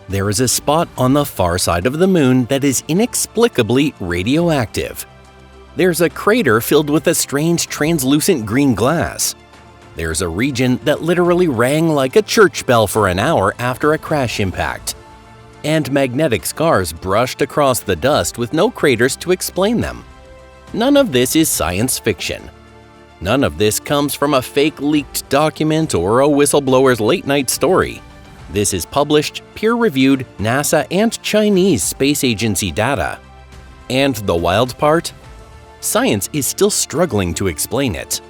There is a spot on the far side of the moon that is inexplicably radioactive. There's a crater filled with a strange translucent green glass. There's a region that literally rang like a church bell for an hour after a crash impact. And magnetic scars brushed across the dust with no craters to explain them. None of this is science fiction. None of this comes from a fake leaked document or a whistleblower's late-night story. This is published, peer-reviewed NASA and Chinese space agency data. And the wild part? Science is still struggling to explain it.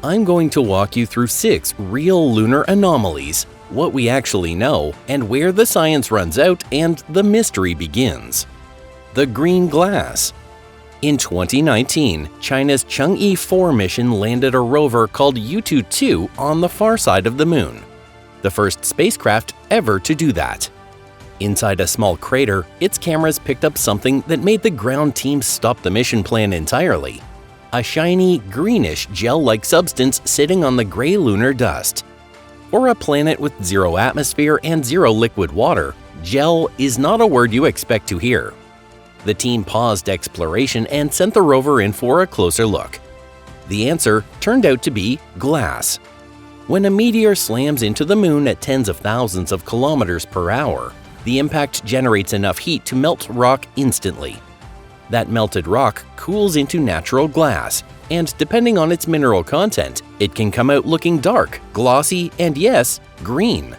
I'm going to walk you through 6 real lunar anomalies, what we actually know, and where the science runs out and the mystery begins. The green glass. In 2019, China's Chang'e 4 mission landed a rover called yutu 2 on the far side of the moon, the first spacecraft ever to do that. Inside a small crater, its cameras picked up something that made the ground team stop the mission plan entirely. A shiny, greenish gel-like substance sitting on the gray lunar dust. For a planet with 0 atmosphere and 0 liquid water, gel is not a word you expect to hear. The team paused exploration and sent the rover in for a closer look. The answer turned out to be glass. When a meteor slams into the moon at tens of thousands of kilometers per hour, the impact generates enough heat to melt rock instantly. That melted rock cools into natural glass, and depending on its mineral content, it can come out looking dark, glossy, and yes, green.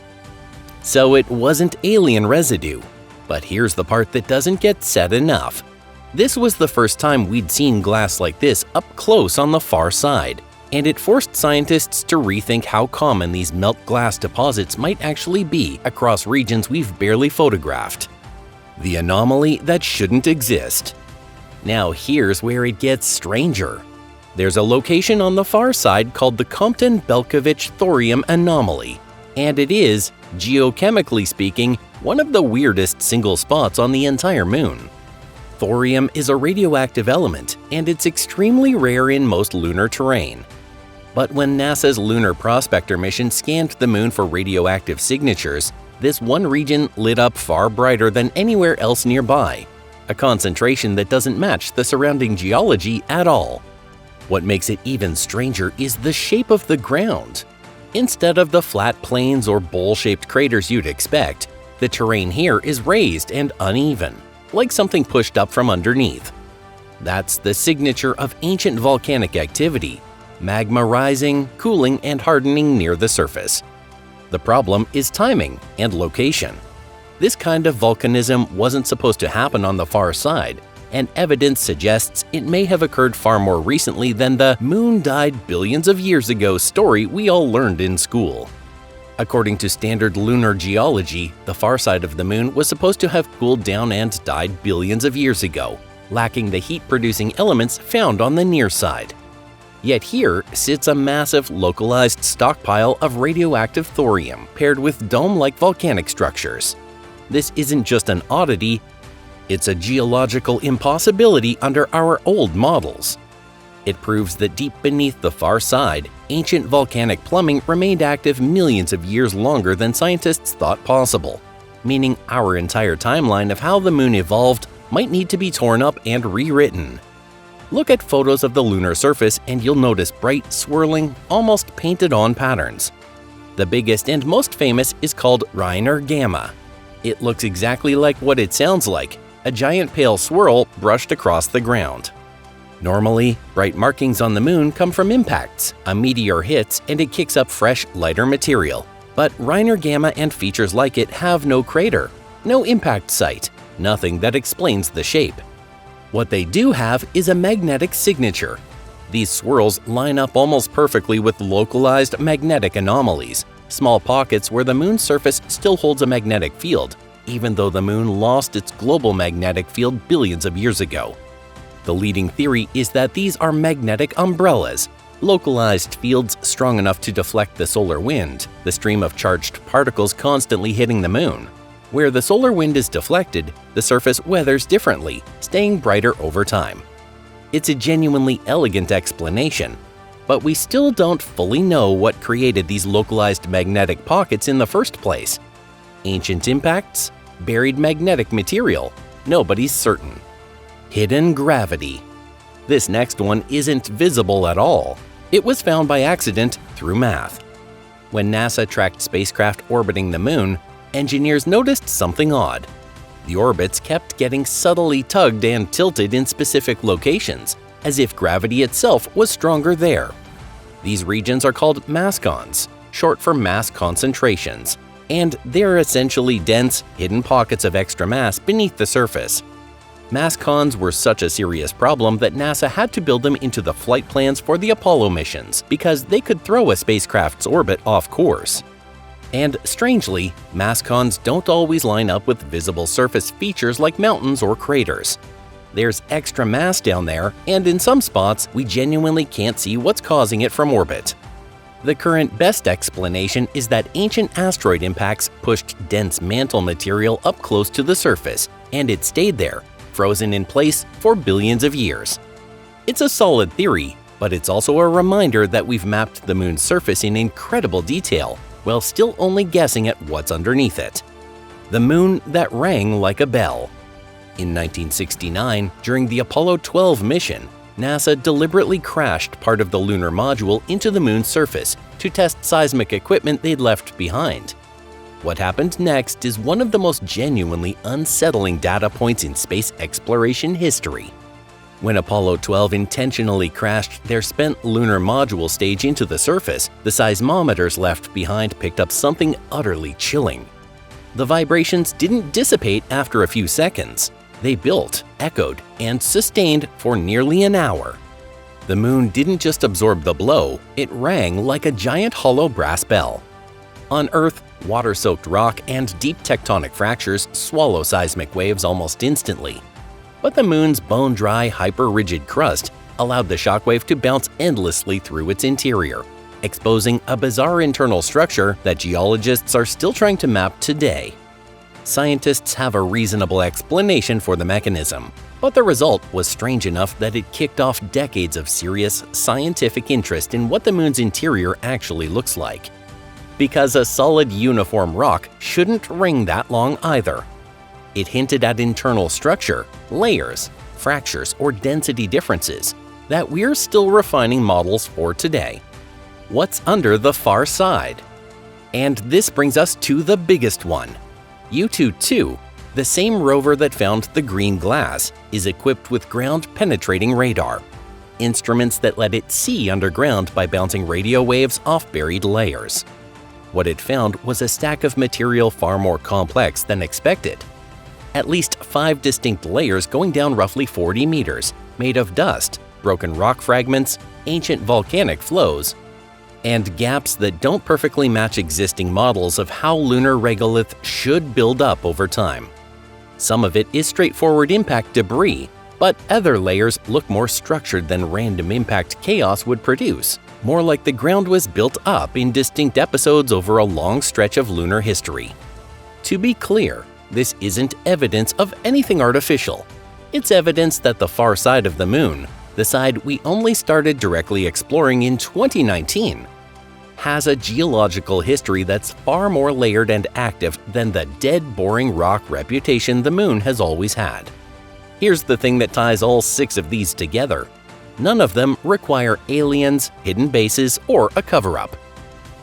So it wasn't alien residue. But here's the part that doesn't get said enough. This was the first time we'd seen glass like this up close on the far side, and it forced scientists to rethink how common these melt glass deposits might actually be across regions we've barely photographed. The anomaly that shouldn't exist. Now here's where it gets stranger. There's a location on the far side called the Compton-Belkovich Thorium Anomaly, and it is, geochemically speaking, one of the weirdest single spots on the entire moon. Thorium is a radioactive element, and it's extremely rare in most lunar terrain. But when NASA's Lunar Prospector mission scanned the moon for radioactive signatures, this one region lit up far brighter than anywhere else nearby, a concentration that doesn't match the surrounding geology at all. What makes it even stranger is the shape of the ground. Instead of the flat plains or bowl-shaped craters you'd expect, the terrain here is raised and uneven, like something pushed up from underneath. That's the signature of ancient volcanic activity, magma rising, cooling, and hardening near the surface. The problem is timing and location. This kind of volcanism wasn't supposed to happen on the far side, and evidence suggests it may have occurred far more recently than the "moon died billions of years ago" story we all learned in school. According to standard lunar geology, the far side of the moon was supposed to have cooled down and died billions of years ago, lacking the heat-producing elements found on the near side. Yet here sits a massive localized stockpile of radioactive thorium paired with dome-like volcanic structures. This isn't just an oddity, it's a geological impossibility under our old models. It proves that deep beneath the far side, ancient volcanic plumbing remained active millions of years longer than scientists thought possible, meaning our entire timeline of how the moon evolved might need to be torn up and rewritten. Look at photos of the lunar surface and you'll notice bright, swirling, almost painted-on patterns. The biggest and most famous is called Reiner Gamma. It looks exactly like what it sounds like, a giant pale swirl brushed across the ground. Normally, bright markings on the moon come from impacts. A meteor hits and it kicks up fresh, lighter material. But Reiner Gamma and features like it have no crater, no impact site, nothing that explains the shape. What they do have is a magnetic signature. These swirls line up almost perfectly with localized magnetic anomalies, small pockets where the moon's surface still holds a magnetic field, even though the moon lost its global magnetic field billions of years ago. The leading theory is that these are magnetic umbrellas, localized fields strong enough to deflect the solar wind, the stream of charged particles constantly hitting the moon. Where the solar wind is deflected, the surface weathers differently, staying brighter over time. It's a genuinely elegant explanation, but we still don't fully know what created these localized magnetic pockets in the first place. Ancient impacts? buried magnetic material. Nobody's certain. Hidden gravity. This next one isn't visible at all. It was found by accident through math. When NASA tracked spacecraft orbiting the moon, engineers noticed something odd. The orbits kept getting subtly tugged and tilted in specific locations, as if gravity itself was stronger there. These regions are called mascons, short for mass concentrations, and they're essentially dense, hidden pockets of extra mass beneath the surface. Mascons were such a serious problem that NASA had to build them into the flight plans for the Apollo missions because they could throw a spacecraft's orbit off course. And strangely, mascons don't always line up with visible surface features like mountains or craters. There's extra mass down there, and in some spots, we genuinely can't see what's causing it from orbit. The current best explanation is that ancient asteroid impacts pushed dense mantle material up close to the surface, and it stayed there, frozen in place for billions of years. It's a solid theory, but it's also a reminder that we've mapped the moon's surface in incredible detail, while still only guessing at what's underneath it. The moon that rang like a bell. In 1969, during the Apollo 12 mission, NASA deliberately crashed part of the lunar module into the moon's surface to test seismic equipment they'd left behind. What happened next is one of the most genuinely unsettling data points in space exploration history. When Apollo 12 intentionally crashed their spent lunar module stage into the surface, the seismometers left behind picked up something utterly chilling. The vibrations didn't dissipate after a few seconds. They built, echoed, and sustained for nearly an hour. The moon didn't just absorb the blow, it rang like a giant hollow brass bell. On Earth, water-soaked rock and deep tectonic fractures swallow seismic waves almost instantly. But the moon's bone-dry, hyper-rigid crust allowed the shockwave to bounce endlessly through its interior, exposing a bizarre internal structure that geologists are still trying to map today. Scientists have a reasonable explanation for the mechanism, but the result was strange enough that it kicked off decades of serious scientific interest in what the moon's interior actually looks like. Because a solid uniform rock shouldn't ring that long either. It hinted at internal structure, layers, fractures, or density differences that we're still refining models for today. What's under the far side? And this brings us to the biggest one. Yutu, the same rover that found the green glass, is equipped with ground-penetrating radar, instruments that let it see underground by bouncing radio waves off buried layers. What it found was a stack of material far more complex than expected. At least 5 distinct layers going down roughly 40 meters, made of dust, broken rock fragments, ancient volcanic flows, and gaps that don't perfectly match existing models of how lunar regolith should build up over time. Some of it is straightforward impact debris, but other layers look more structured than random impact chaos would produce, more like the ground was built up in distinct episodes over a long stretch of lunar history. To be clear, this isn't evidence of anything artificial. It's evidence that the far side of the moon, the side we only started directly exploring in 2019, has a geological history that's far more layered and active than the dead, boring rock reputation the moon has always had. Here's the thing that ties all 6 of these together. None of them require aliens, hidden bases, or a cover-up.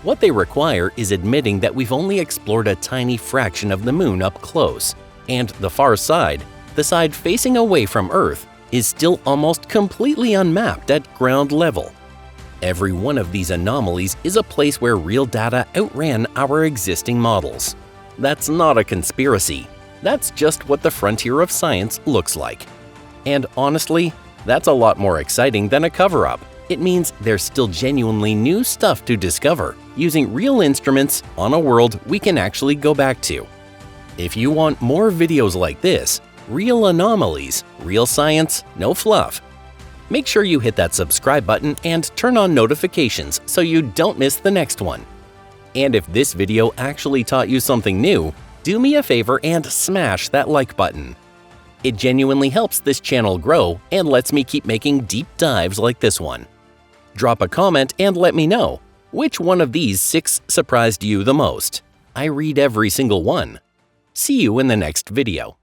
What they require is admitting that we've only explored a tiny fraction of the moon up close, and the far side, the side facing away from Earth, is still almost completely unmapped at ground level. Every one of these anomalies is a place where real data outran our existing models. That's not a conspiracy. That's just what the frontier of science looks like. And honestly, that's a lot more exciting than a cover-up. It means there's still genuinely new stuff to discover, using real instruments on a world we can actually go back to. If you want more videos like this, real anomalies, real science, no fluff, make sure you hit that subscribe button and turn on notifications so you don't miss the next one. And if this video actually taught you something new, do me a favor and smash that like button. It genuinely helps this channel grow and lets me keep making deep dives like this one. Drop a comment and let me know, which one of these 6 surprised you the most? I read every single one. See you in the next video.